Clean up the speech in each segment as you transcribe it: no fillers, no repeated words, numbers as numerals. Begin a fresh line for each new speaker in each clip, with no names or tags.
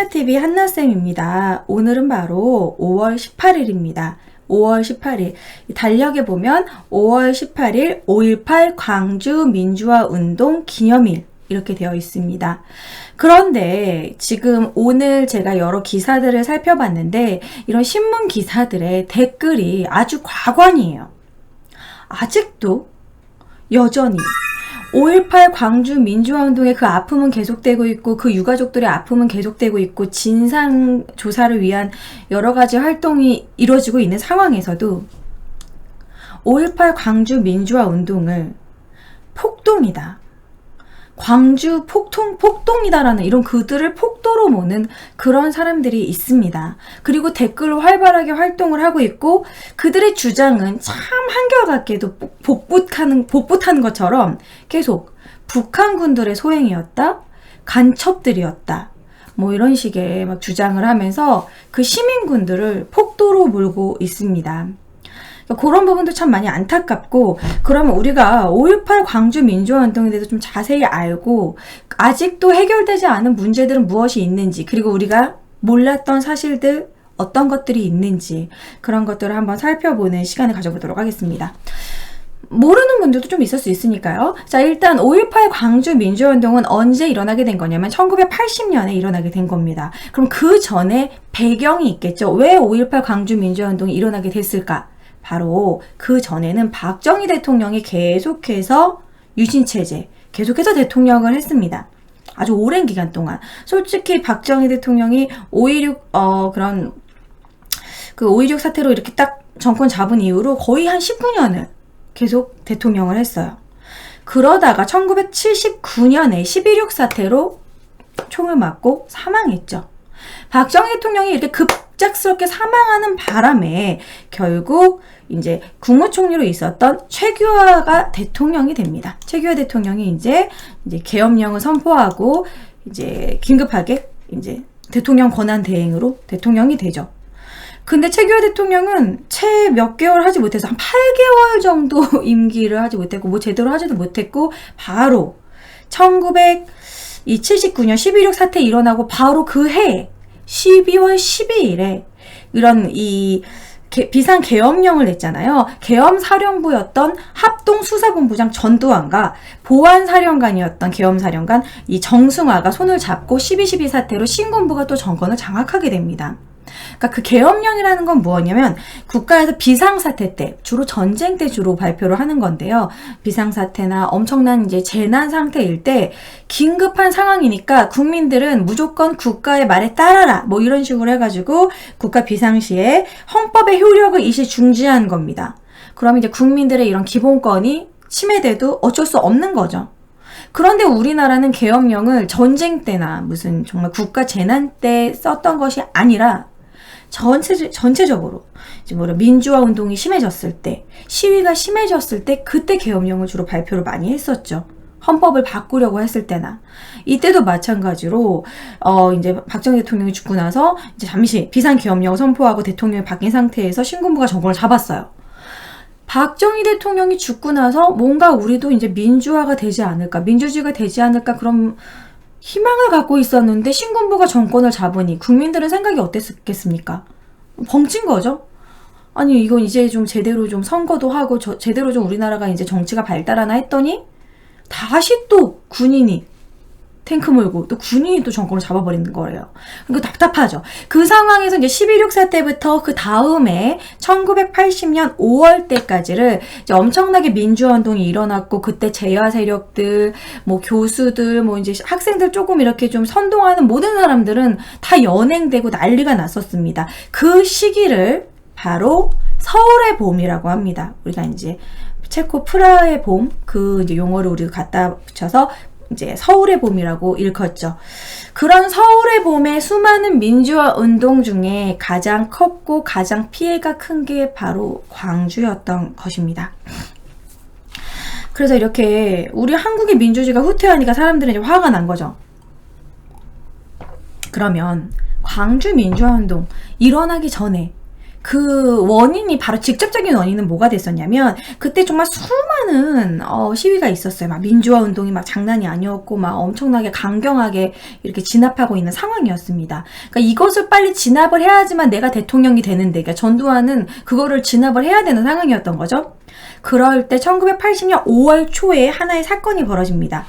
한나TV 한나쌤입니다. 오늘은 바로 5월 18일입니다. 5월 18일. 달력에 보면 5월 18일 5.18 광주 민주화 운동 기념일 이렇게 되어 있습니다. 그런데 지금 오늘 제가 여러 기사들을 살펴봤는데 이런 신문 기사들의 댓글이 아주 과관이에요. 아직도 여전히 5.18 광주 민주화운동의 그 아픔은 계속되고 있고 그 유가족들의 아픔은 계속되고 있고 진상조사를 위한 여러 가지 활동이 이루어지고 있는 상황에서도 5.18 광주 민주화운동을 폭동이다. 광주 폭동이다라는 이런 그들을 폭도로 모는 그런 사람들이 있습니다. 그리고 댓글로 활발하게 활동을 하고 있고 그들의 주장은 참 한결같게도 복붙하는 것처럼 계속 북한군들의 소행이었다, 간첩들이었다, 뭐 이런 식의 막 주장을 하면서 그 시민군들을 폭도로 몰고 있습니다. 그런 부분도 참 많이 안타깝고, 그러면 우리가 5.18 광주 민주화운동에 대해서 좀 자세히 알고 아직도 해결되지 않은 문제들은 무엇이 있는지, 그리고 우리가 몰랐던 사실들 어떤 것들이 있는지 그런 것들을 한번 살펴보는 시간을 가져보도록 하겠습니다. 모르는 분들도 좀 있을 수 있으니까요. 자, 일단 5.18 광주 민주화운동은 언제 일어나게 된 거냐면 1980년에 일어나게 된 겁니다. 그럼 그 전에 배경이 있겠죠. 왜 5.18 광주 민주화운동이 일어나게 됐을까? 바로 그 전에는 박정희 대통령이 계속해서 유신체제, 계속해서 대통령을 했습니다. 아주 오랜 기간 동안. 솔직히 박정희 대통령이 5.16 사태로 이렇게 딱 정권 잡은 이후로 거의 한 19년을 계속 대통령을 했어요. 그러다가 1979년에 11.6 사태로 총을 맞고 사망했죠. 박정희 대통령이 이렇게 급작스럽게 사망하는 바람에 결국 이제 국무총리로 있었던 최규하가 대통령이 됩니다. 최규하 대통령이 이제 계엄령을 선포하고 이제 긴급하게 이제 대통령 권한 대행으로 대통령이 되죠. 근데 최규하 대통령은 채 몇 개월 하지 못해서 한 8개월 정도 임기를 하지 못했고 뭐 제대로 하지도 못했고 바로 1979년 11.6 사태 일어나고 바로 그 해에 12월 12일에 이런 비상계엄령을 냈잖아요. 계엄사령부였던 합동수사본부장 전두환과 보안사령관이었던 계엄사령관 이 정승화가 손을 잡고 12.12 사태로 신군부가 또 정권을 장악하게 됩니다. 그러니까 그 계엄령이라는 건 무엇이냐면 국가에서 비상사태 때 주로 전쟁 때 주로 발표를 하는 건데요. 비상사태나 엄청난 이제 재난 상태일 때 긴급한 상황이니까 국민들은 무조건 국가의 말에 따라라 뭐 이런 식으로 해가지고 국가 비상시에 헌법의 효력을 일시 중지한 겁니다. 그럼 이제 국민들의 이런 기본권이 침해돼도 어쩔 수 없는 거죠. 그런데 우리나라는 계엄령을 전쟁 때나 무슨 정말 국가 재난 때 썼던 것이 아니라 전체적으로 이제 민주화 운동이 심해졌을 때, 시위가 심해졌을 때 그때 계엄령을 주로 발표를 많이 했었죠. 헌법을 바꾸려고 했을 때나 이때도 마찬가지로 이제 박정희 대통령이 죽고 나서 이제 잠시 비상 계엄령을 선포하고 대통령이 바뀐 상태에서 신군부가 정권을 잡았어요. 박정희 대통령이 죽고 나서 뭔가 우리도 이제 민주화가 되지 않을까, 민주주의가 되지 않을까 그런 희망을 갖고 있었는데 신군부가 정권을 잡으니 국민들은 생각이 어땠겠습니까? 벙찐 거죠. 아니 이건 이제 좀 제대로 좀 선거도 하고 제대로 좀 우리나라가 이제 정치가 발달하나 했더니 다시 또 군인이 탱크 몰고 또 군인이 또 정권을 잡아버리는 거예요. 그러니까 답답하죠. 그 상황에서 이제 11.6 사태부터 그 다음에 1980년 5월 때까지를 이제 엄청나게 민주화운동이 일어났고 그때 재야 세력들, 뭐 교수들, 뭐 이제 학생들 조금 이렇게 좀 선동하는 모든 사람들은 다 연행되고 난리가 났었습니다. 그 시기를 바로 서울의 봄이라고 합니다. 우리가 이제 체코 프라하의 봄 그 이제 용어를 우리가 갖다 붙여서 이제 서울의 봄이라고 일컫죠. 그런 서울의 봄의 수많은 민주화 운동 중에 가장 컸고 가장 피해가 큰 게 바로 광주였던 것입니다. 그래서 이렇게 우리 한국의 민주주의가 후퇴하니까 사람들은 이제 화가 난 거죠. 그러면 광주 민주화 운동 일어나기 전에 그 원인이 바로 직접적인 원인은 뭐가 됐었냐면 그때 정말 수많은 시위가 있었어요. 막 민주화 운동이 막 장난이 아니었고 막 엄청나게 강경하게 이렇게 진압하고 있는 상황이었습니다. 그러니까 이것을 빨리 진압을 해야지만 내가 대통령이 되는데, 그러니까 전두환은 그거를 진압을 해야 되는 상황이었던 거죠. 그럴 때 1980년 5월 초에 하나의 사건이 벌어집니다.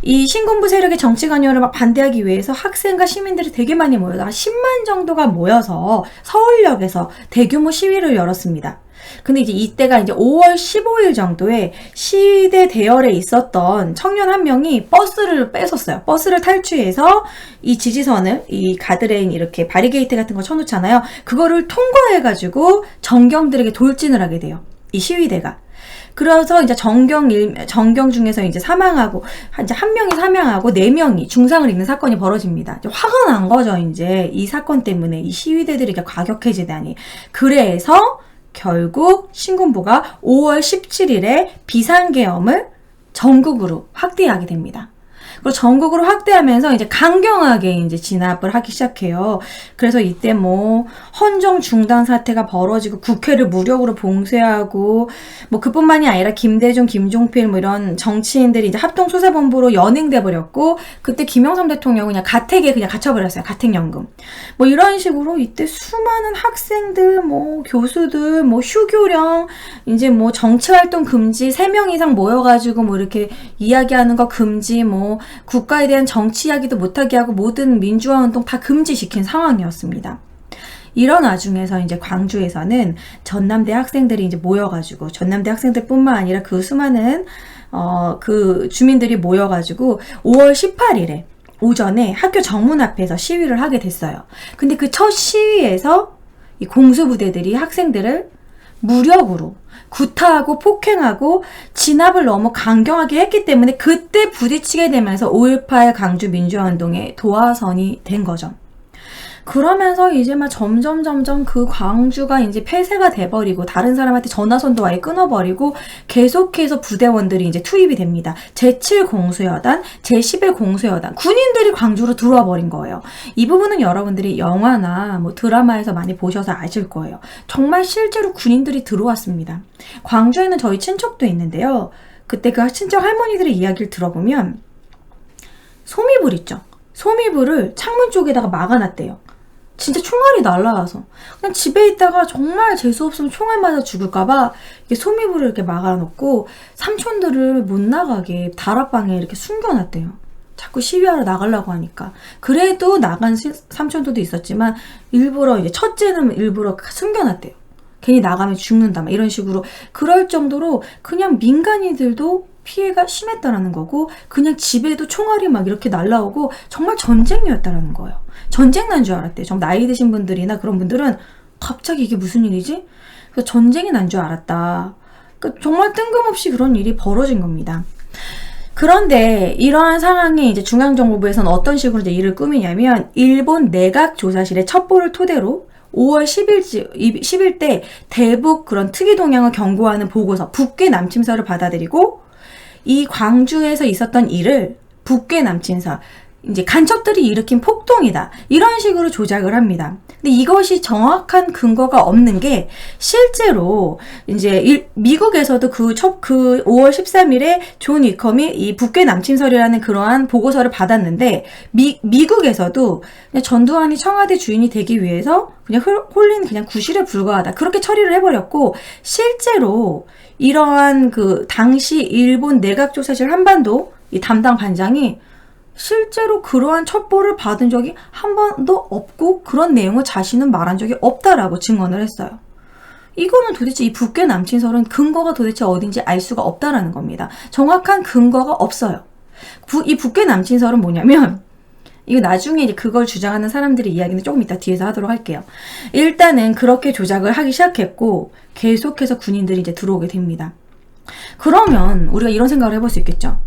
이 신군부 세력의 정치 관여를 막 반대하기 위해서 학생과 시민들이 되게 많이 모여서 한 10만 정도가 모여서 서울역에서 대규모 시위를 열었습니다. 근데 이제 이때가 이제 5월 15일 정도에 시위대 대열에 있었던 청년 한 명이 버스를 뺏었어요. 버스를 탈취해서 이 지지선을, 이 가드레인 이렇게 바리게이트 같은 거 쳐놓잖아요. 그거를 통과해가지고 정경들에게 돌진을 하게 돼요. 이 시위대가. 그래서 이제 정경 중에서 이제 사망하고, 이제 한 명이 사망하고 4명이 중상을 입는 사건이 벌어집니다. 이제 화가 난 거죠, 이제. 이 사건 때문에 이 시위대들이 이렇게 과격해지다니. 그래서 결국 신군부가 5월 17일에 비상계엄을 전국으로 확대하게 됩니다. 그리고 전국으로 확대하면서 이제 강경하게 이제 진압을 하기 시작해요. 그래서 이때 뭐 헌정 중단 사태가 벌어지고 국회를 무력으로 봉쇄하고 뭐 그뿐만이 아니라 김대중, 김종필 뭐 이런 정치인들이 이제 합동수사본부로 연행돼 버렸고, 그때 김영삼 대통령은 그냥 가택에 그냥 갇혀버렸어요. 가택연금. 뭐 이런 식으로 이때 수많은 학생들, 뭐 교수들, 뭐 휴교령, 이제 뭐 정치활동 금지 3명 이상 모여가지고 뭐 이렇게 이야기하는 거 금지, 뭐 국가에 대한 정치 이야기도 못하게 하고 모든 민주화 운동 다 금지시킨 상황이었습니다. 이런 와중에서 이제 광주에서는 전남대 학생들이 이제 모여가지고, 전남대 학생들뿐만 아니라 그 수많은 그 주민들이 모여가지고 5월 18일에 오전에 학교 정문 앞에서 시위를 하게 됐어요. 근데 그 첫 시위에서 이 공수부대들이 학생들을 무력으로 구타하고 폭행하고 진압을 너무 강경하게 했기 때문에 그때 부딪히게 되면서 5.18 광주 민주화운동의 도화선이 된 거죠. 그러면서 이제 막 점점 그 광주가 이제 폐쇄가 돼버리고 다른 사람한테 전화선도 아예 끊어버리고 계속해서 부대원들이 이제 투입이 됩니다. 제7 공수여단, 제11 공수여단, 군인들이 광주로 들어와 버린 거예요. 이 부분은 여러분들이 영화나 뭐 드라마에서 많이 보셔서 아실 거예요. 정말 실제로 군인들이 들어왔습니다. 광주에는 저희 친척도 있는데요. 그때 그 친척 할머니들의 이야기를 들어보면 소미불 있죠. 소미불을 창문 쪽에다가 막아놨대요. 진짜 총알이 날라와서 그냥 집에 있다가 정말 재수없으면 총알 맞아 죽을까봐 이렇게 소미불을 이렇게 막아놓고 삼촌들을 못 나가게 다락방에 이렇게 숨겨놨대요. 자꾸 시위하러 나가려고 하니까. 그래도 나간 삼촌들도 있었지만 일부러 이제 첫째는 일부러 숨겨놨대요. 괜히 나가면 죽는다 막 이런 식으로. 그럴 정도로 그냥 민간인들도 피해가 심했다라는 거고, 그냥 집에도 총알이 막 이렇게 날라오고 정말 전쟁이었다라는 거예요. 전쟁 난 줄 알았대요. 좀 나이 드신 분들이나 그런 분들은 갑자기 이게 무슨 일이지? 그래서 전쟁이 난 줄 알았다. 그러니까 정말 뜬금없이 그런 일이 벌어진 겁니다. 그런데 이러한 상황에 이제 중앙정보부에서는 어떤 식으로 이제 일을 꾸미냐면, 일본 내각조사실의 첩보를 토대로 5월 10일 때 대북 그런 특이 동향을 경고하는 보고서, 북괴 남침서를 받아들이고, 이 광주에서 있었던 일을 북괴 남침서, 이제 간첩들이 일으킨 폭동이다, 이런 식으로 조작을 합니다. 근데 이것이 정확한 근거가 없는 게, 실제로 이제 미국에서도 그 5월 13일에 존 위컴이 이 북괴 남침설이라는 그러한 보고서를 받았는데, 미국에서도 그냥 전두환이 청와대 주인이 되기 위해서 그냥 홀린 그냥 구실에 불과하다, 그렇게 처리를 해버렸고, 실제로 이러한 그 당시 일본 내각조사실 한반도 이 담당 반장이 실제로 그러한 첩보를 받은 적이 한 번도 없고 그런 내용을 자신은 말한 적이 없다라고 증언을 했어요. 이거는 도대체 이 북괴 남침설은 근거가 도대체 어딘지 알 수가 없다라는 겁니다. 정확한 근거가 없어요. 이 북괴 남침설은 뭐냐면, 이거 나중에 이제 그걸 주장하는 사람들의 이야기는 조금 이따 뒤에서 하도록 할게요. 일단은 그렇게 조작을 하기 시작했고 계속해서 군인들이 이제 들어오게 됩니다. 그러면 우리가 이런 생각을 해볼 수 있겠죠.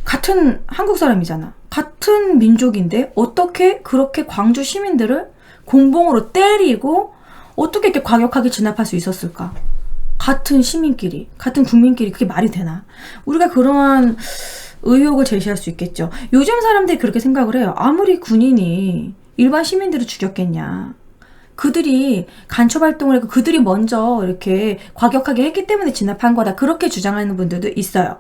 같은 한국 사람이잖아. 같은 민족인데 어떻게 그렇게 광주 시민들을 공봉으로 때리고 어떻게 이렇게 과격하게 진압할 수 있었을까? 같은 시민끼리, 같은 국민끼리 그게 말이 되나? 우리가 그러한 의혹을 제시할 수 있겠죠. 요즘 사람들이 그렇게 생각을 해요. 아무리 군인이 일반 시민들을 죽였겠냐. 그들이 간첩 활동을 했고 그들이 먼저 이렇게 과격하게 했기 때문에 진압한 거다. 그렇게 주장하는 분들도 있어요.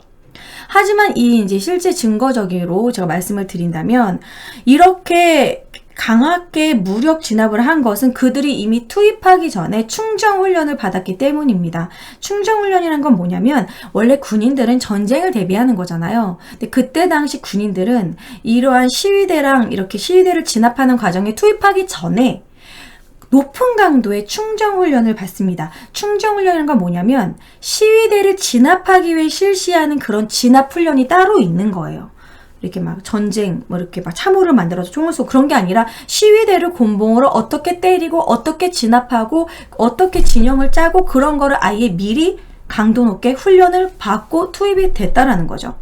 하지만 이 이제 실제 증거적으로 제가 말씀을 드린다면 이렇게 강하게 무력 진압을 한 것은 그들이 이미 투입하기 전에 충정훈련을 받았기 때문입니다. 충정훈련이란 건 뭐냐면 원래 군인들은 전쟁을 대비하는 거잖아요. 근데 그때 당시 군인들은 이러한 시위대랑 이렇게 시위대를 진압하는 과정에 투입하기 전에 높은 강도의 충정훈련을 받습니다. 충정훈련이라는 건 뭐냐면 시위대를 진압하기 위해 실시하는 그런 진압훈련이 따로 있는 거예요. 이렇게 막 전쟁, 뭐 이렇게 막 참호를 만들어서 총을 쏘고 그런 게 아니라 시위대를 곤봉으로 어떻게 때리고 어떻게 진압하고 어떻게 진영을 짜고 그런 거를 아예 미리 강도 높게 훈련을 받고 투입이 됐다라는 거죠.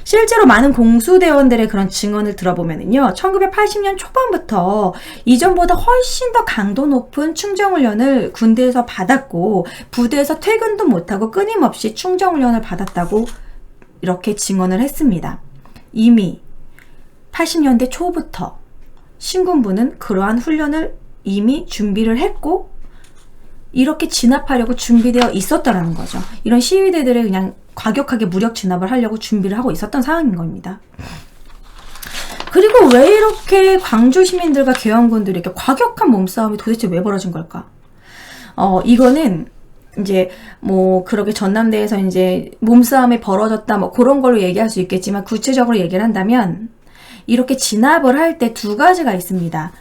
실제로 많은 공수대원들의 그런 증언을 들어보면은요, 1980년 초반부터 이전보다 훨씬 더 강도 높은 충정훈련을 군대에서 받았고, 부대에서 퇴근도 못하고 끊임없이 충정훈련을 받았다고 이렇게 증언을 했습니다. 이미 80년대 초부터 신군부는 그러한 훈련을 이미 준비를 했고, 이렇게 진압하려고 준비되어 있었다라는 거죠. 이런 시위대들을 그냥 과격하게 무력 진압을 하려고 준비를 하고 있었던 상황인 겁니다. 그리고 왜 이렇게 광주 시민들과 계엄군들이 이렇게 과격한 몸싸움이 도대체 왜 벌어진 걸까? 이거는 이제 뭐 그렇게 전남대에서 이제 몸싸움이 벌어졌다 뭐 그런 걸로 얘기할 수 있겠지만 구체적으로 얘기를 한다면 이렇게 진압을 할 때 두 가지가 있습니다.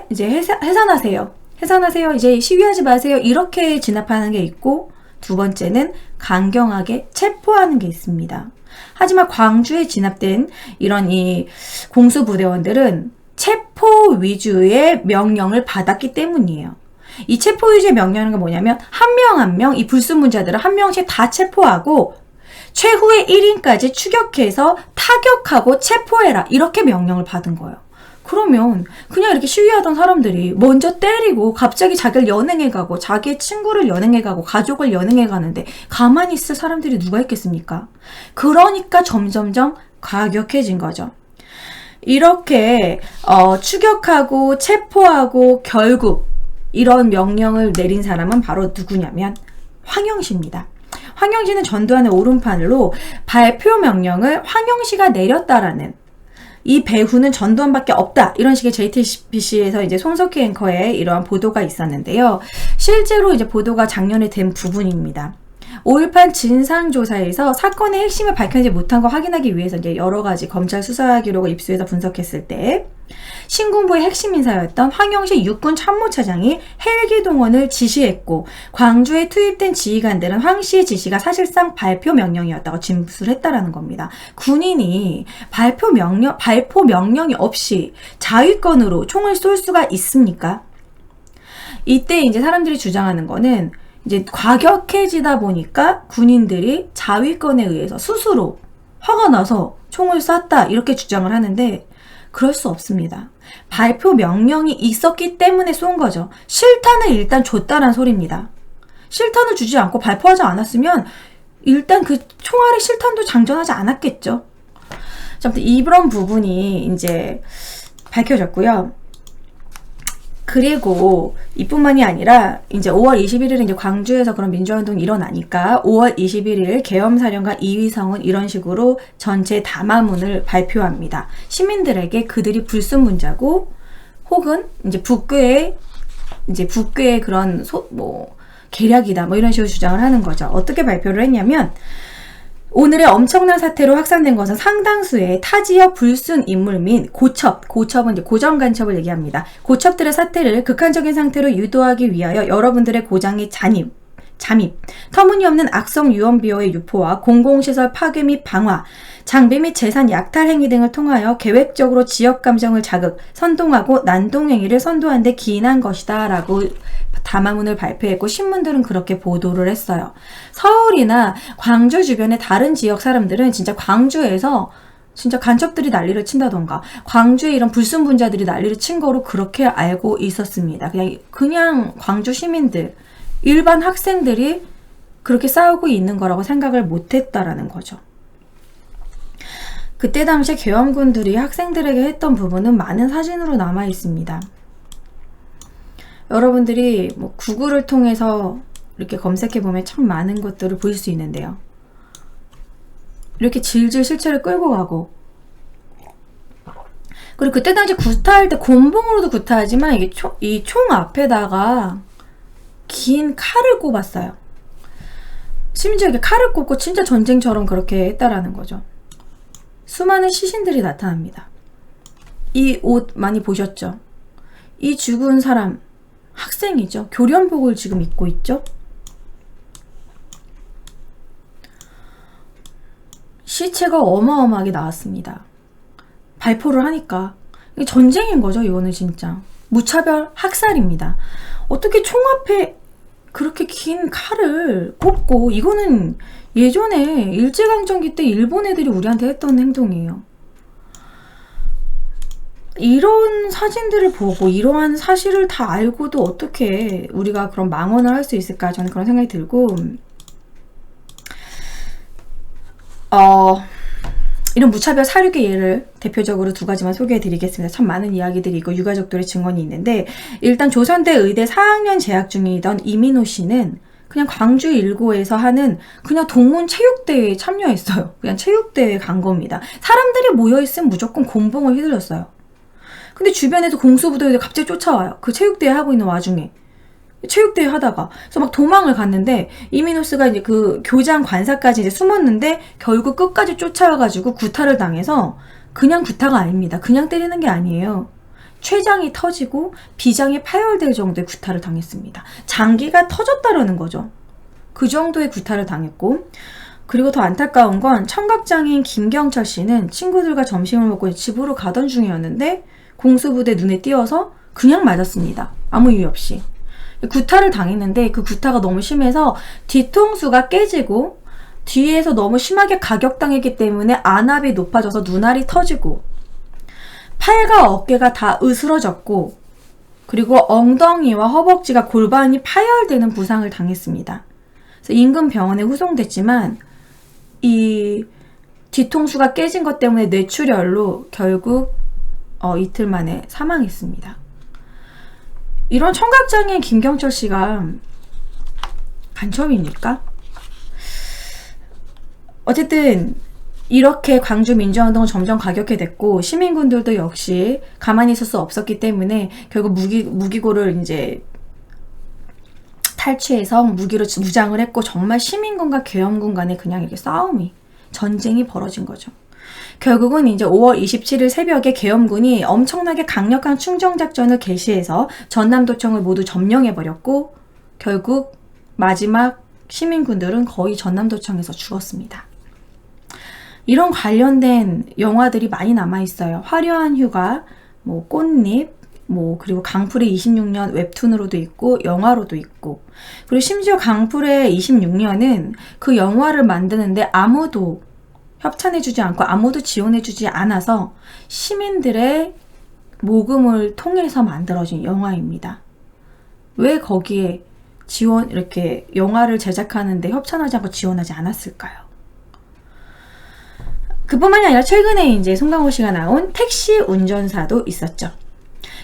이제 해산하세요. 해산하세요. 이제 시위하지 마세요. 이렇게 진압하는 게 있고, 두 번째는 강경하게 체포하는 게 있습니다. 하지만 광주에 진압된 이런 이 공수부대원들은 체포 위주의 명령을 받았기 때문이에요. 이 체포 위주의 명령은 뭐냐면 한 명 한 명 이 불순분자들을 한 명씩 다 체포하고 최후의 1인까지 추격해서 타격하고 체포해라. 이렇게 명령을 받은 거예요. 그러면 그냥 이렇게 시위하던 사람들이 먼저 때리고 갑자기 자기를 연행해가고 자기의 친구를 연행해가고 가족을 연행해가는데 가만히 있을 사람들이 누가 있겠습니까? 그러니까 점점점 과격해진 거죠. 이렇게 추격하고 체포하고 결국 이런 명령을 내린 사람은 바로 누구냐면 황영시입니다. 황영시는 전두환의 오른팔로 발표 명령을 황영시가 내렸다라는, 이 배후는 전두환밖에 없다. 이런 식의 JTBC에서 이제 손석희 앵커의 이러한 보도가 있었는데요. 실제로 이제 보도가 작년에 된 부분입니다. 5.18 진상조사에서 사건의 핵심을 밝혀내지 못한 거 확인하기 위해서 이제 여러 가지 검찰 수사 기록을 입수해서 분석했을 때 신군부의 핵심 인사였던 황영시 육군 참모차장이 헬기 동원을 지시했고 광주에 투입된 지휘관들은 황 씨의 지시가 사실상 발표 명령이었다고 진술했다라는 겁니다. 군인이 발포 명령이 없이 자위권으로 총을 쏠 수가 있습니까? 이때 이제 사람들이 주장하는 거는 이제 과격해지다 보니까 군인들이 자위권에 의해서 스스로 화가 나서 총을 쐈다 이렇게 주장을 하는데 그럴 수 없습니다. 발표 명령이 있었기 때문에 쏜 거죠. 실탄을 일단 줬다는 소리입니다. 실탄을 주지 않고 발표하지 않았으면 일단 그 총알의 실탄도 장전하지 않았겠죠. 아무튼 이런 부분이 이제 밝혀졌고요. 그리고 이뿐만이 아니라 이제 5월 21일에 이제 광주에서 그런 민주화운동이 일어나니까 5월 21일 계엄사령관 이휘성은 이런 식으로 전체 담화문을 발표합니다. 시민들에게 그들이 불순분자고 혹은 이제 북괴의 그런 계략이다 뭐 이런 식으로 주장을 하는 거죠. 어떻게 발표를 했냐면 오늘의 엄청난 사태로 확산된 것은 상당수의 타지역 불순 인물 및 고첩은 이제 고정 간첩을 얘기합니다. 고첩들의 사태를 극한적인 상태로 유도하기 위하여 여러분들의 고장이 잠입, 터무니없는 악성 유언비어의 유포와 공공시설 파괴 및 방화, 장비 및 재산 약탈 행위 등을 통하여 계획적으로 지역 감정을 자극, 선동하고 난동 행위를 선도한 데 기인한 것이다 라고 담화문을 발표했고 신문들은 그렇게 보도를 했어요. 서울이나 광주 주변의 다른 지역 사람들은 진짜 광주에서 진짜 간첩들이 난리를 친다던가 광주에 이런 불순분자들이 난리를 친 거로 그렇게 알고 있었습니다. 그냥 광주 시민들, 일반 학생들이 그렇게 싸우고 있는 거라고 생각을 못했다라는 거죠. 그때 당시에 계엄군들이 학생들에게 했던 부분은 많은 사진으로 남아 있습니다. 여러분들이 뭐 구글을 통해서 이렇게 검색해보면 참 많은 것들을 볼 수 있는데요. 이렇게 질질 실체를 끌고 가고, 그리고 그때 당시 구타할 때 곤봉으로도 구타하지만 이게 이 총 앞에다가 긴 칼을 꼽았어요. 심지어 이렇게 칼을 꼽고 진짜 전쟁처럼 그렇게 했다라는 거죠. 수많은 시신들이 나타납니다. 이 옷 많이 보셨죠? 이 죽은 사람 학생이죠. 교련복을 지금 입고 있죠. 시체가 어마어마하게 나왔습니다. 발포를 하니까. 이게 전쟁인 거죠. 이거는 진짜 무차별 학살입니다. 어떻게 총 앞에 그렇게 긴 칼을 꼽고, 이거는 예전에 일제강점기 때 일본 애들이 우리한테 했던 행동이에요. 이런 사진들을 보고 이러한 사실을 다 알고도 어떻게 우리가 그런 망언을 할 수 있을까, 저는 그런 생각이 들고, 이런 무차별 사륙의 예를 대표적으로 두 가지만 소개해 드리겠습니다. 참 많은 이야기들이 있고 유가족들의 증언이 있는데, 일단 조선대 의대 4학년 재학 중이던 이민호 씨는 그냥 광주 일고에서 하는 그냥 동문 체육대회에 참여했어요. 그냥 체육대회에 간 겁니다. 사람들이 모여있으면 무조건 곤봉을 휘둘렀어요. 근데 주변에서 공수부대들이 갑자기 쫓아와요. 그 체육대회 하고 있는 와중에. 체육대회 하다가. 그래서 막 도망을 갔는데, 이민호스가 이제 그 교장 관사까지 이제 숨었는데, 결국 끝까지 쫓아와가지고 구타를 당해서, 그냥 구타가 아닙니다. 그냥 때리는 게 아니에요. 췌장이 터지고 비장이 파열될 정도의 구타를 당했습니다. 장기가 터졌다라는 거죠. 그 정도의 구타를 당했고, 그리고 더 안타까운 건 청각장애인 김경철 씨는 친구들과 점심을 먹고 집으로 가던 중이었는데, 공수부대 눈에 띄어서 그냥 맞았습니다. 아무 이유 없이. 구타를 당했는데 그 구타가 너무 심해서 뒤통수가 깨지고, 뒤에서 너무 심하게 가격당했기 때문에 안압이 높아져서 눈알이 터지고, 팔과 어깨가 다 으스러졌고, 그리고 엉덩이와 허벅지가 골반이 파열되는 부상을 당했습니다. 그래서 인근 병원에 후송됐지만 이 뒤통수가 깨진 것 때문에 뇌출혈로 결국 이틀 만에 사망했습니다. 이런 청각장애인 김경철 씨가 간첩입니까? 어쨌든 이렇게 광주 민주화운동은 점점 가격화됐고, 시민군들도 역시 가만히 있을 수 없었기 때문에 결국 무기고를 이제 탈취해서 무기로 무장을 했고, 정말 시민군과 계엄군 간에 그냥 이렇게 전쟁이 벌어진 거죠. 결국은 이제 5월 27일 새벽에 계엄군이 엄청나게 강력한 충정작전을 개시해서 전남도청을 모두 점령해버렸고, 결국 마지막 시민군들은 거의 전남도청에서 죽었습니다. 이런 관련된 영화들이 많이 남아있어요. 화려한 휴가, 뭐 꽃잎, 그리고 강풀의 26년 웹툰으로도 있고 영화로도 있고, 그리고 심지어 강풀의 26년은 그 영화를 만드는데 아무도 협찬해주지 않고 아무도 지원해주지 않아서 시민들의 모금을 통해서 만들어진 영화입니다. 왜 거기에 이렇게 영화를 제작하는데 협찬하지 않고 지원하지 않았을까요? 그뿐만이 아니라 최근에 이제 송강호 씨가 나온 택시 운전사도 있었죠.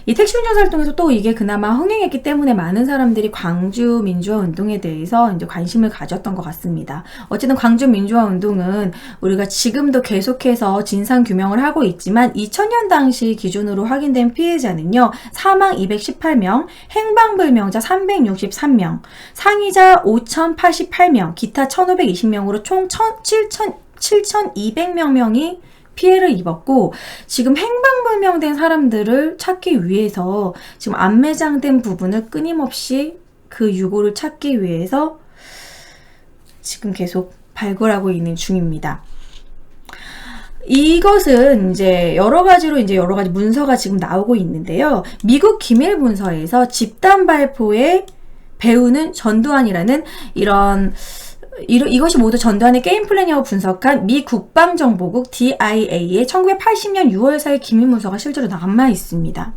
이 택시 운전사를 통해서 또 이게 그나마 흥행했기 때문에 많은 사람들이 광주 민주화 운동에 대해서 이제 관심을 가졌던 것 같습니다. 어쨌든 광주 민주화 운동은 우리가 지금도 계속해서 진상 규명을 하고 있지만 2000년 당시 기준으로 확인된 피해자는요, 사망 218명, 행방불명자 363명, 상이자 5088명, 기타 1520명으로 총 7200명이 피해를 입었고, 지금 행방불명된 사람들을 찾기 위해서 지금 안매장된 부분을 끊임없이 그 유골을 찾기 위해서 지금 계속 발굴하고 있는 중입니다. 이것은 이제 여러 가지 문서가 지금 나오고 있는데요. 미국 기밀 문서에서 집단 발포에 배우는 전두환이라는 이것이 모두 전두환의 게임 플랜이라고 분석한 미 국방정보국 DIA의 1980년 6월 4일 기밀문서가 실제로 남아 있습니다.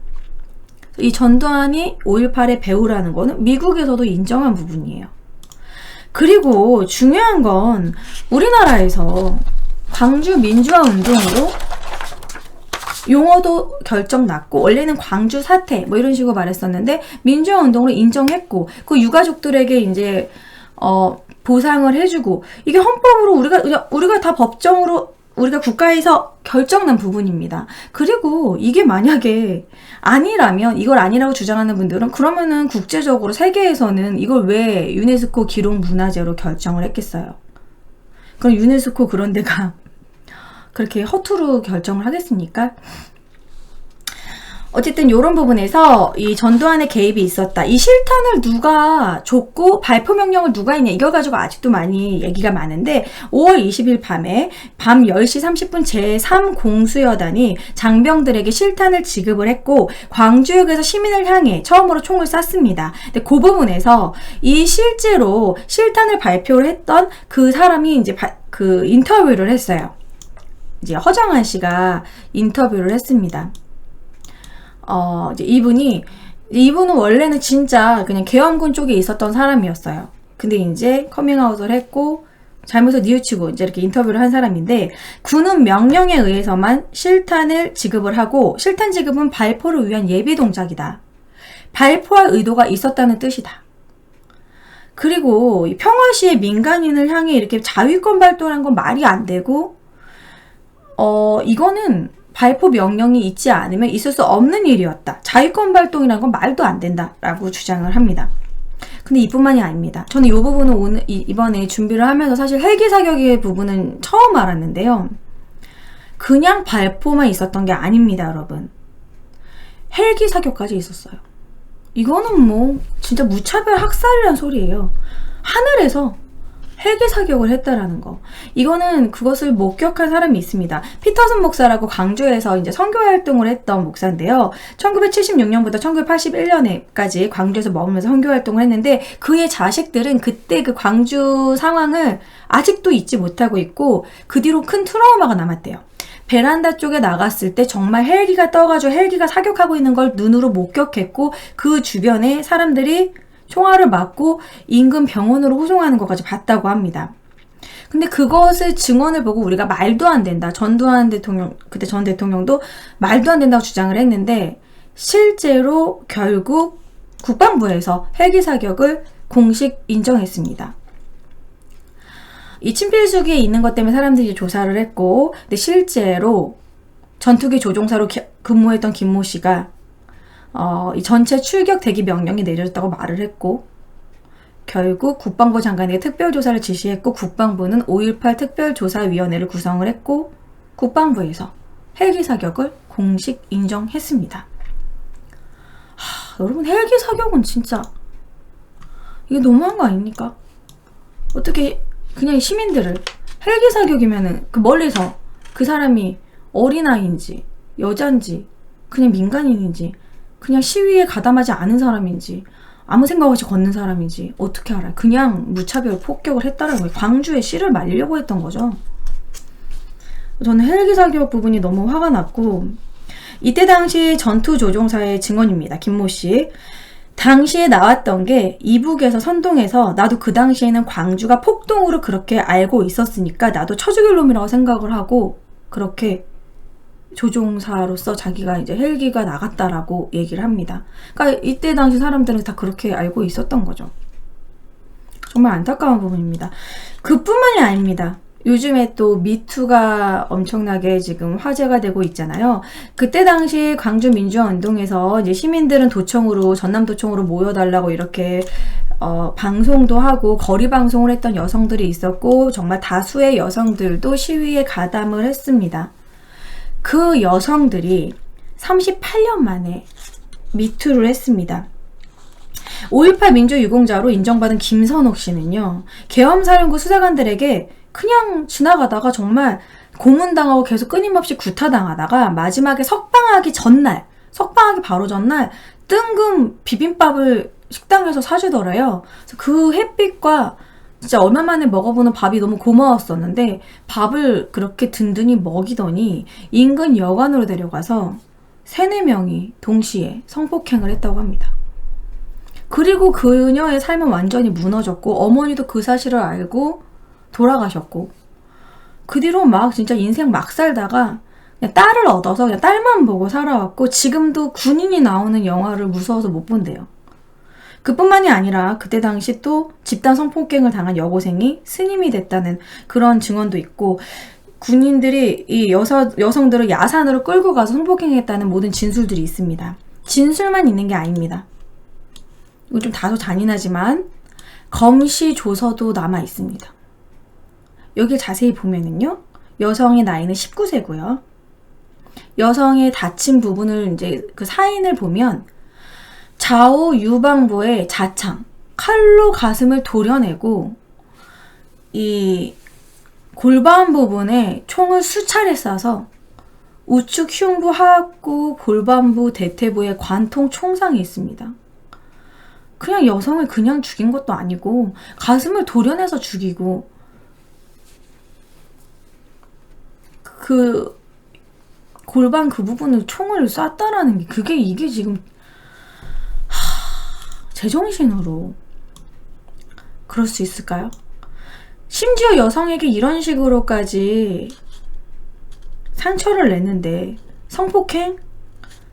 이 전두환이 5.18의 배우라는 거는 미국에서도 인정한 부분이에요. 그리고 중요한 건 우리나라에서 광주 민주화 운동으로 용어도 결정 났고, 원래는 광주 사태 뭐 이런 식으로 말했었는데 민주화 운동으로 인정했고, 그 유가족들에게 이제 보상을 해주고, 이게 헌법으로 우리가 다 법정으로 우리가 국가에서 결정난 부분입니다. 그리고 이게 만약에 아니라면, 이걸 아니라고 주장하는 분들은 그러면은 국제적으로 세계에서는 이걸 왜 유네스코 기록문화재로 결정을 했겠어요? 그럼 유네스코 그런 데가 그렇게 허투루 결정을 하겠습니까? 어쨌든 이런 부분에서 이 전두환의 개입이 있었다. 이 실탄을 누가 줬고 발포 명령을 누가 했냐, 이걸 가지고 아직도 많이 얘기가 많은데, 5월 20일 밤에 밤 10시 30분 제3공수여단이 장병들에게 실탄을 지급을 했고 광주역에서 시민을 향해 처음으로 총을 쐈습니다. 근데 그 부분에서 이 실제로 실탄을 발표를 했던 그 사람이 이제 그 인터뷰를 했어요. 이제 허정한 씨가 인터뷰를 했습니다. 이제 이분은 원래는 진짜 그냥 계엄군 쪽에 있었던 사람이었어요. 근데 이제 커밍아웃을 했고 잘못을 뉘우치고 이제 이렇게 인터뷰를 한 사람인데, 군은 명령에 의해서만 실탄을 지급을 하고, 실탄 지급은 발포를 위한 예비 동작이다. 발포할 의도가 있었다는 뜻이다. 그리고 평화시의 민간인을 향해 이렇게 자위권 발동한 건 말이 안 되고, 이거는 발포 명령이 있지 않으면 있을 수 없는 일이었다. 자위권 발동이라는 건 말도 안 된다라고 주장을 합니다. 근데 이뿐만이 아닙니다. 저는 이 부분은 이번에 준비를 하면서 사실 헬기 사격의 부분은 처음 알았는데요. 그냥 발포만 있었던 게 아닙니다, 여러분. 헬기 사격까지 있었어요. 이거는 뭐 진짜 무차별 학살이란 소리예요. 하늘에서 헬기 사격을 했다라는 거. 이거는 그것을 목격한 사람이 있습니다. 피터슨 목사라고 광주에서 이제 선교 활동을 했던 목사인데요. 1976년부터 1981년까지 광주에서 머물면서 선교 활동을 했는데, 그의 자식들은 그때 그 광주 상황을 아직도 잊지 못하고 있고, 그 뒤로 큰 트라우마가 남았대요. 베란다 쪽에 나갔을 때 정말 헬기가 떠가지고 헬기가 사격하고 있는 걸 눈으로 목격했고, 그 주변에 사람들이 총알을 맞고 인근 병원으로 후송하는 것까지 봤다고 합니다. 근데 그것을 증언을 보고 우리가 말도 안 된다. 전두환 대통령, 그때 전 대통령도 말도 안 된다고 주장을 했는데, 실제로 결국 국방부에서 헬기 사격을 공식 인정했습니다. 이 친필수기에 있는 것 때문에 사람들이 조사를 했고, 근데 실제로 전투기 조종사로 근무했던 김모 씨가 이 전체 출격 대기 명령이 내려졌다고 말을 했고, 결국 국방부 장관에게 특별조사를 지시했고, 국방부는 5.18 특별조사위원회를 구성을 했고, 국방부에서 헬기 사격을 공식 인정했습니다. 여러분, 헬기 사격은 진짜 이게 너무한 거 아닙니까? 어떻게 그냥 시민들을, 헬기 사격이면은 그 멀리서 그 사람이 어린아이인지 여잔지 그냥 민간인인지 그냥 시위에 가담하지 않은 사람인지 아무 생각 없이 걷는 사람인지 어떻게 알아요? 그냥 무차별 폭격을 했다는 거예요. 광주에 씨를 말리려고 했던 거죠. 저는 헬기 사격 부분이 너무 화가 났고, 이때 당시 전투조종사의 증언입니다. 김모 씨. 당시에 나왔던 게 이북에서 선동해서, 나도 그 당시에는 광주가 폭동으로 그렇게 알고 있었으니까 나도 쳐죽일 놈이라고 생각을 하고, 그렇게 조종사로서 자기가 이제 헬기가 나갔다라고 얘기를 합니다. 그러니까 이때 당시 사람들은 다 그렇게 알고 있었던 거죠. 정말 안타까운 부분입니다. 그뿐만이 아닙니다. 요즘에 또 미투가 엄청나게 지금 화제가 되고 있잖아요. 그때 당시 광주 민주화 운동에서 이제 시민들은 도청으로, 전남도청으로 모여달라고 이렇게 방송도 하고 거리 방송을 했던 여성들이 있었고, 정말 다수의 여성들도 시위에 가담을 했습니다. 그 여성들이 38년 만에 미투를 했습니다. 5.18 민주유공자로 인정받은 김선옥 씨는요, 계엄사령부 수사관들에게 그냥 지나가다가 정말 고문당하고 계속 끊임없이 구타당하다가 마지막에 석방하기 바로 전날 뜬금 비빔밥을 식당에서 사주더래요. 그래서 그 햇빛과 진짜 얼마 만에 먹어보는 밥이 너무 고마웠었는데, 밥을 그렇게 든든히 먹이더니 인근 여관으로 데려가서 3-4명이 동시에 성폭행을 했다고 합니다. 그리고 그녀의 삶은 완전히 무너졌고, 어머니도 그 사실을 알고 돌아가셨고, 그 뒤로 막 진짜 인생 막 살다가 그냥 딸을 얻어서 그냥 딸만 보고 살아왔고 지금도 군인이 나오는 영화를 무서워서 못 본대요. 그뿐만이 아니라 그때 당시 또 집단 성폭행을 당한 여고생이 스님이 됐다는 그런 증언도 있고 군인들이 이 여성들을 야산으로 끌고 가서 성폭행했다는 모든 진술들이 있습니다. 진술만 있는 게 아닙니다. 이거 좀 다소 잔인하지만 검시 조서도 남아 있습니다. 여기 자세히 보면은요. 여성의 나이는 19세고요. 여성의 다친 부분을 이제 그 사인을 보면 좌우 유방부의 자창, 칼로 가슴을 도려내고 이 골반 부분에 총을 수차례 쏴서 우측 흉부, 하악부, 골반부, 대퇴부에 관통 총상이 있습니다. 그냥 여성을 그냥 죽인 것도 아니고 가슴을 도려내서 죽이고 그 골반 그 부분을 총을 쐈다라는 게 이게 지금 제정신으로 그럴 수 있을까요? 심지어 여성에게 이런 식으로까지 상처를 냈는데 성폭행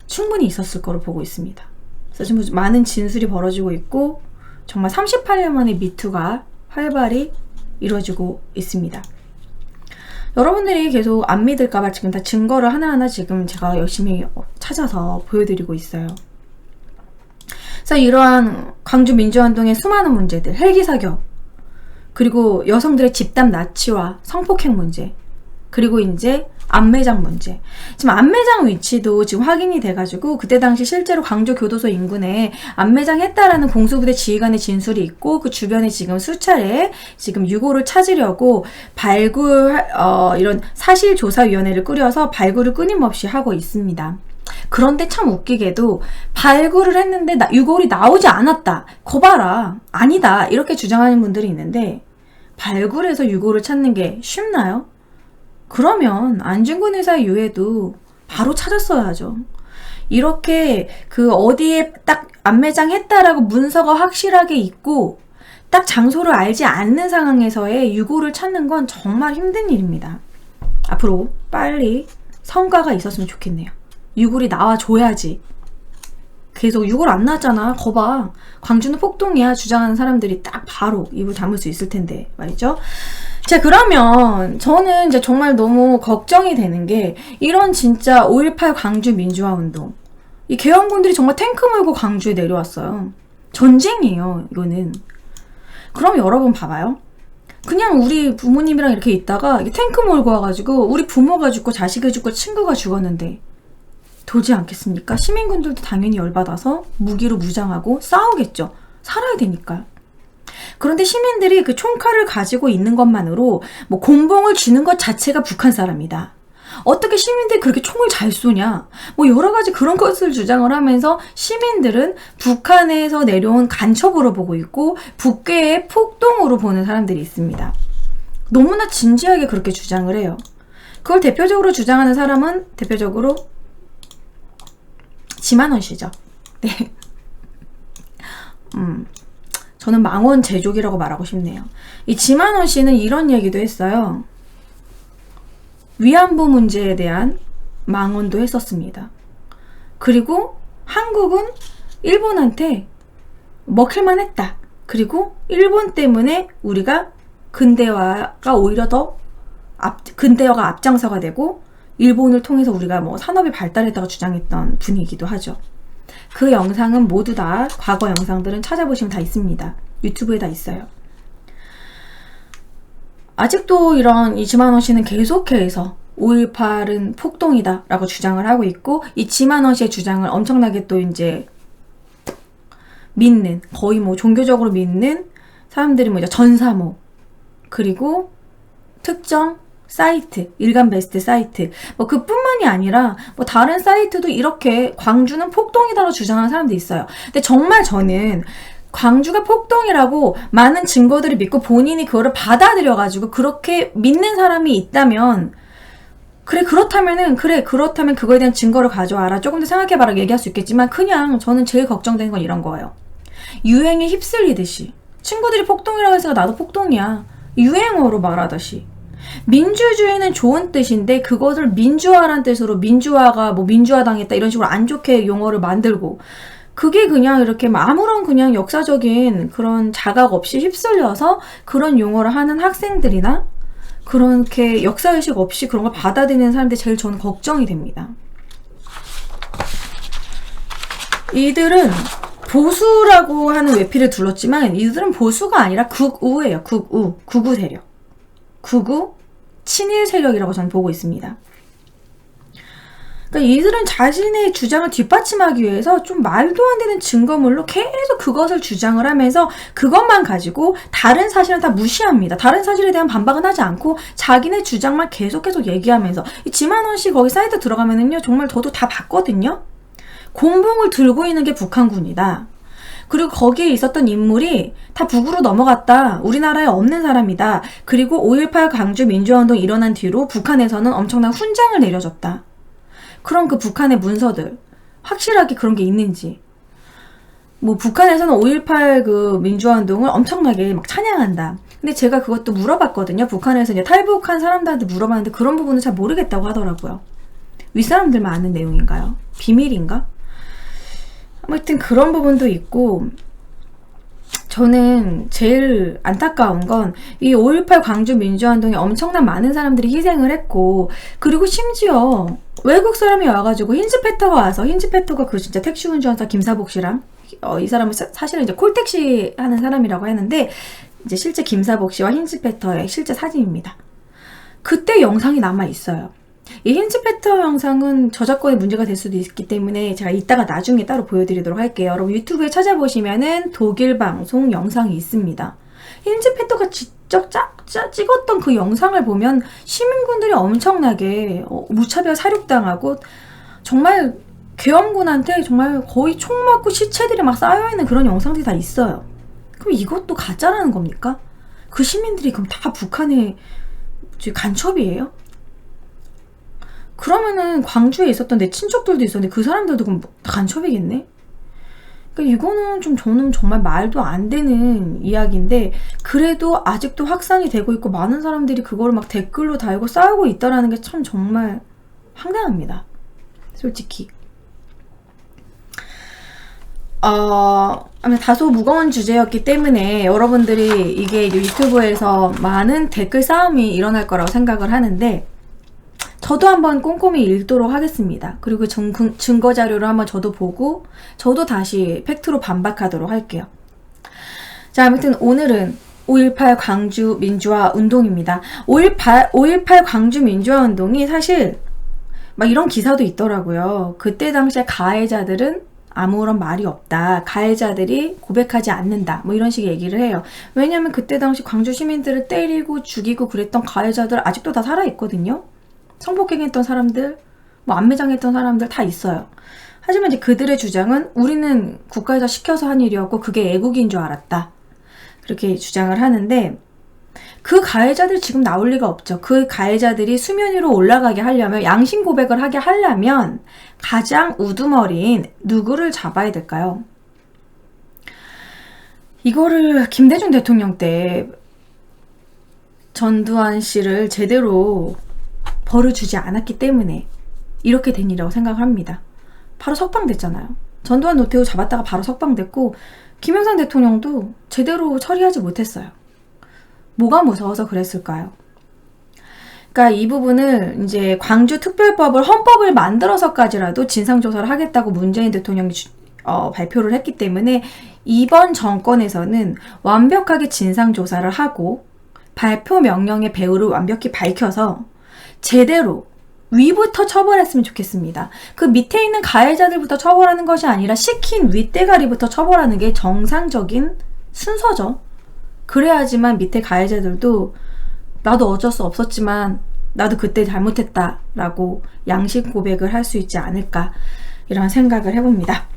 충분히 있었을 거로 보고 있습니다. 그래서 지금 많은 진술이 벌어지고 있고 정말 38년 만에 미투가 활발히 이루어지고 있습니다. 여러분들이 계속 안 믿을까봐 지금 다 증거를 하나하나 지금 제가 열심히 찾아서 보여드리고 있어요. 그래서 이러한 광주 민주화운동의 수많은 문제들, 헬기 사격, 그리고 여성들의 집단 나치와 성폭행 문제, 그리고 이제 안매장 문제. 지금 안매장 위치도 지금 확인이 돼가지고 그때 당시 실제로 광주 교도소 인근에 안매장 했다라는 공수부대 지휘관의 진술이 있고 그 주변에 지금 수차례 지금 유고를 찾으려고 이런 사실조사위원회를 꾸려서 발굴을 끊임없이 하고 있습니다. 그런데 참 웃기게도 발굴을 했는데 유골이 나오지 않았다. 거봐라. 아니다. 이렇게 주장하는 분들이 있는데 발굴해서 유골을 찾는 게 쉽나요? 그러면 안중근 의사 유해도 바로 찾았어야죠. 이렇게 그 어디에 딱 안매장 했다라고 문서가 확실하게 있고 딱 장소를 알지 않는 상황에서의 유골을 찾는 건 정말 힘든 일입니다. 앞으로 빨리 성과가 있었으면 좋겠네요. 유골이 나와줘야지. 계속 유골 안 나왔잖아. 거봐. 광주는 폭동이야. 주장하는 사람들이 딱 바로 입을 다물 수 있을 텐데 말이죠. 자, 그러면 저는 이제 정말 너무 걱정이 되는 게 이런 진짜 5.18 광주 민주화 운동, 이 계엄군들이 정말 탱크 몰고 광주에 내려왔어요. 전쟁이에요, 이거는. 그럼 여러분 봐봐요. 그냥 우리 부모님이랑 이렇게 있다가 탱크 몰고 와가지고 우리 부모가 죽고 자식이 죽고 친구가 죽었는데 도지 않겠습니까? 시민군들도 당연히 열받아서 무기로 무장하고 싸우겠죠. 살아야 되니까. 그런데 시민들이 그 총칼을 가지고 있는 것만으로 뭐 곤봉을 쥐는 것 자체가 북한 사람이다. 어떻게 시민들이 그렇게 총을 잘 쏘냐? 뭐 여러 가지 그런 것을 주장을 하면서 시민들은 북한에서 내려온 간첩으로 보고 있고 북괴의 폭동으로 보는 사람들이 있습니다. 너무나 진지하게 그렇게 주장을 해요. 그걸 대표적으로 주장하는 사람은 대표적으로 지만원 씨죠. 네. 저는 망원 제족이라고 말하고 싶네요. 이 지만원 씨는 이런 얘기도 했어요. 위안부 문제에 대한 망언도 했었습니다. 그리고 한국은 일본한테 먹힐만 했다. 그리고 일본 때문에 우리가 근대화가 오히려 더 근대화가 앞장서가 되고 일본을 통해서 우리가 뭐 산업이 발달했다고 주장했던 분이기도 하죠. 그 영상은 모두 다 과거 영상들은 찾아보시면 다 있습니다. 유튜브에 다 있어요. 아직도 이런 이지만원 씨는 계속해서 5.18은 폭동이다 라고 주장을 하고 있고 이 지만원 씨의 주장을 엄청나게 또 이제 믿는, 거의 뭐 종교적으로 믿는 사람들이 뭐죠? 전사모, 그리고 특정 사이트, 일간베스트 사이트, 뭐 그뿐만이 아니라 뭐 다른 사이트도 이렇게 광주는 폭동이다라고 주장하는 사람도 있어요. 근데 정말 저는 광주가 폭동이라고 많은 증거들을 믿고 본인이 그거를 받아들여가지고 그렇게 믿는 사람이 있다면 그렇다면 그거에 대한 증거를 가져와라. 조금 더 생각해봐라 얘기할 수 있겠지만 그냥 저는 제일 걱정되는 건 이런 거예요. 유행에 휩쓸리듯이 친구들이 폭동이라고 해서 나도 폭동이야. 유행어로 말하듯이 민주주의는 좋은 뜻인데 그것을 민주화란 뜻으로 민주화가 뭐 민주화당했다 이런 식으로 안 좋게 용어를 만들고 그게 그냥 이렇게 아무런 그냥 역사적인 그런 자각 없이 휩쓸려서 그런 용어를 하는 학생들이나 그렇게 역사의식 없이 그런 걸 받아들이는 사람들이 제일 저는 걱정이 됩니다. 이들은 보수라고 하는 외피를 둘렀지만 이들은 보수가 아니라 극우예요. 극우 세력. 극우 친일 세력이라고 저는 보고 있습니다. 그러니까 이들은 자신의 주장을 뒷받침하기 위해서 좀 말도 안 되는 증거물로 계속 그것을 주장을 하면서 그것만 가지고 다른 사실은 다 무시합니다. 다른 사실에 대한 반박은 하지 않고 자기네 주장만 계속 얘기하면서 지만원 씨 거기 사이트 들어가면은요 정말 저도 다 봤거든요. 공봉을 들고 있는 게 북한군이다. 그리고 거기에 있었던 인물이 다 북으로 넘어갔다. 우리나라에 없는 사람이다. 그리고 5.18 광주 민주화운동 일어난 뒤로 북한에서는 엄청난 훈장을 내려줬다. 그럼 그 북한의 문서들 확실하게 그런 게 있는지 뭐 북한에서는 5.18 그 민주화운동을 엄청나게 막 찬양한다. 근데 제가 그것도 물어봤거든요. 북한에서 이제 탈북한 사람들한테 물어봤는데 그런 부분은 잘 모르겠다고 하더라고요. 윗사람들만 아는 내용인가요? 비밀인가? 아무튼 그런 부분도 있고 저는 제일 안타까운 건 이 5.18 광주 민주화운동에 엄청난 많은 사람들이 희생을 했고 그리고 심지어 외국 사람이 와가지고 힌즈페터가 와서 힌즈페터가 그 진짜 택시 운전사 김사복 씨랑 이 사람은 사실은 이제 콜택시 하는 사람이라고 하는데 이제 실제 김사복 씨와 힌즈페터의 실제 사진입니다. 그때 영상이 남아 있어요. 이 힌즈페터 영상은 저작권에 문제가 될 수도 있기 때문에 제가 이따가 나중에 따로 보여드리도록 할게요. 여러분 유튜브에 찾아보시면은 독일 방송 영상이 있습니다. 힌즈페터가 직접 찍었던 그 영상을 보면 시민군들이 엄청나게 무차별 사륙당하고 정말 계엄군한테 정말 거의 총 맞고 시체들이 막 쌓여있는 그런 영상들이 다 있어요. 그럼 이것도 가짜라는 겁니까? 그 시민들이 그럼 다 북한의 간첩이에요? 그러면은 광주에 있었던 내 친척들도 있었는데 그 사람들도 그럼 다 간첩이겠네? 그러니까 이거는 좀 저는 정말 말도 안 되는 이야기인데 그래도 아직도 확산이 되고 있고 많은 사람들이 그거를 막 댓글로 달고 싸우고 있다라는 게 참 정말 황당합니다. 솔직히. 다소 무거운 주제였기 때문에 여러분들이 이게 유튜브에서 많은 댓글 싸움이 일어날 거라고 생각을 하는데 저도 한번 꼼꼼히 읽도록 하겠습니다. 그리고 증거 자료를 한번 저도 보고 저도 다시 팩트로 반박하도록 할게요. 자, 아무튼 오늘은 5.18 광주 민주화 운동입니다. 5.18 광주 민주화 운동이 사실 막 이런 기사도 있더라고요. 그때 당시에 가해자들은 아무런 말이 없다. 가해자들이 고백하지 않는다. 뭐 이런 식의 얘기를 해요. 왜냐면 그때 당시 광주 시민들을 때리고 죽이고 그랬던 가해자들 아직도 다 살아있거든요. 성폭행했던 사람들, 뭐 안매장했던 사람들 다 있어요. 하지만 이제 그들의 주장은 우리는 국가에서 시켜서 한 일이었고 그게 애국인 줄 알았다. 그렇게 주장을 하는데 그 가해자들 지금 나올 리가 없죠. 그 가해자들이 수면 위로 올라가게 하려면 양심 고백을 하게 하려면 가장 우두머리인 누구를 잡아야 될까요? 이거를 김대중 대통령 때 전두환 씨를 제대로 벌을 주지 않았기 때문에 이렇게 된 일이라고 생각을 합니다. 바로 석방됐잖아요. 전두환 노태우 잡았다가 바로 석방됐고 김영삼 대통령도 제대로 처리하지 못했어요. 뭐가 무서워서 그랬을까요? 그러니까 이 부분을 이제 광주특별법을 헌법을 만들어서까지라도 진상조사를 하겠다고 문재인 대통령이 발표를 했기 때문에 이번 정권에서는 완벽하게 진상조사를 하고 발표 명령의 배후를 완벽히 밝혀서 제대로 위부터 처벌했으면 좋겠습니다. 그 밑에 있는 가해자들부터 처벌하는 것이 아니라 시킨 윗대가리부터 처벌하는 게 정상적인 순서죠. 그래야지만 밑에 가해자들도 나도 어쩔 수 없었지만 나도 그때 잘못했다 라고 양식 고백을 할 수 있지 않을까 이런 생각을 해봅니다.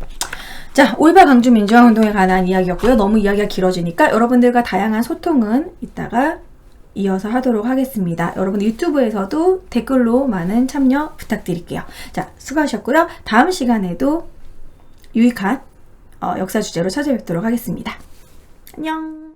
자, 5.18 광주 민주화운동에 관한 이야기였고요. 너무 이야기가 길어지니까 여러분들과 다양한 소통은 이따가 이어서 하도록 하겠습니다. 여러분 유튜브에서도 댓글로 많은 참여 부탁드릴게요. 자, 수고하셨고요. 다음 시간에도 유익한 역사 주제로 찾아뵙도록 하겠습니다. 안녕.